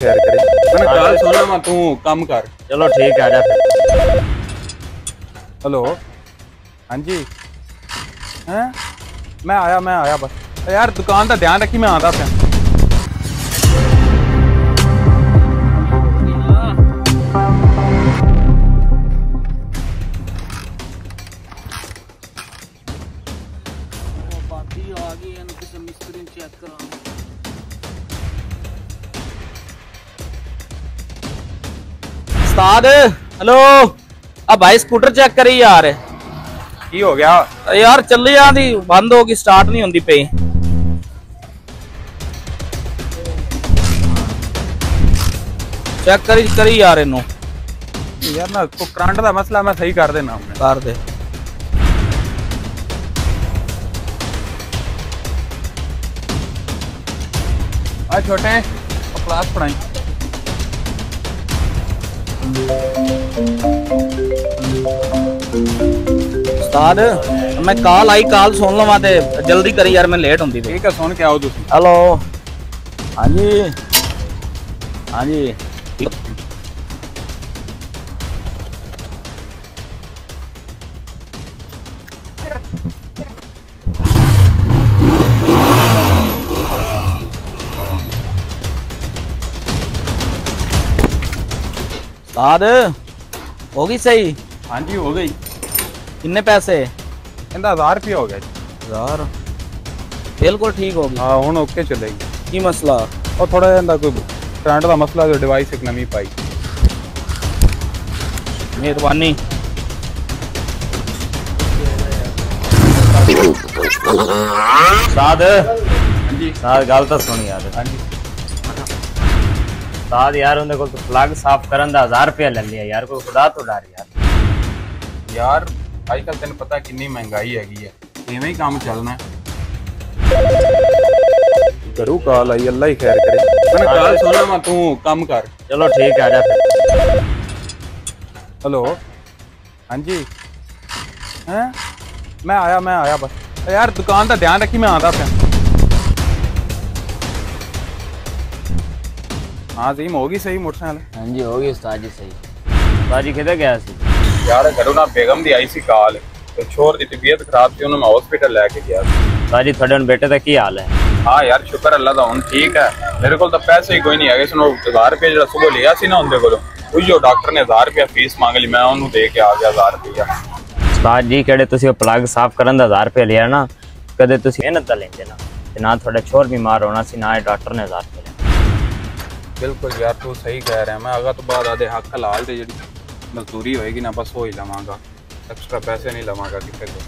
खैर करे मैंने कल सुना मैं तू कम कर। चलो ठीक है, आजा फिर। हेलो हाँ जी हैं मैं आया बस यार दुकान का ध्यान रखी मैं आता था। उस्ताद हेलो, अब भाई स्कूटर चेक करी यार। की हो गया यार चली आंदी बंद होगी, स्टार्ट नहीं होंदी पई। चेक करी यार इनू यार ना तो करंट का मसला मैं सही कर देना कर दे। आ छोटे क्लास पढ़ाई। उस्ताद मैं कॉल आई, कॉल सुन लवा ते जल्दी करी यार, मैं लेट होंदी। ठीक है सुन के आओ तुम। हेलो हाँ जी हाँ जी। उस्ताद हो गई सही? हाँ जी हो गई। कितने पैसे? इनका 1000 रुपया हो गया। 1000 बिल्कुल ठीक होगी। हाँ हूँ ओके चलेगी। की मसला? और थोड़ा जिहा कोई करंट का मसला जो डिवाइस एक नवी पाई। मेहरबानी। साद हाँ जी साद गल तो सुनी यार। हाँ जी साद यार उन्हें को तो प्लग साफ करन दा 1000 रुपया ले लिया यार, कोई खुदा तो डर यार आजकल तेन पता कितनी महंगाई हैगी है, इवें ही काम चलना है। करू कॉल आई, अल्लाह ही खैर करे। मैंने कल सुना मैं तू कम कर। चलो ठीक है, आजा फिर। हेलो हाँ जी हैं मैं आया बस यार दुकान का ध्यान रखी मैं आता था। हाँ जी होगी सही मोटरसाइकिल। हाँ जी होगी उस्ताद जी सही। उस्ताद जी किधर गया सी? यार घरों ना बेगम दी आई सी कॉल, तो छोर दी तबीयत खराब थी, उन्हें मैं हॉस्पिटल लेके गया। उस्ताद जी थोड़े बेटे का की हाल है? हाँ यार शुक्र अल्लाह दा हुन ठीक है। मेरे को तो पैसे ही कोई नहीं है, सुनो 1000 रुपया जो सुबह लिया सी ना उनके को जो डॉक्टर ने 1000 रुपया फीस मांग ली, मैं उन्होंने दे के आ गया 1000 रुपया। उस्ताद जी केड़े तुसी प्लग साफ करन दा 1000 रुपया लिया ना, कदे तुसी मेहनत लेंदे ना, ते ना थोड़ा छोर बीमार होना सी, ना डॉक्टर ने 1000 रुपया। बिल्कुल यार तू सही कह रहा है। मैं अगर तो बाद आधे हक हलाल ते जी मजदूरी होएगी ना बस वो ही लवांगा, एक्स्ट्रा पैसे नहीं लवांगा किसी को।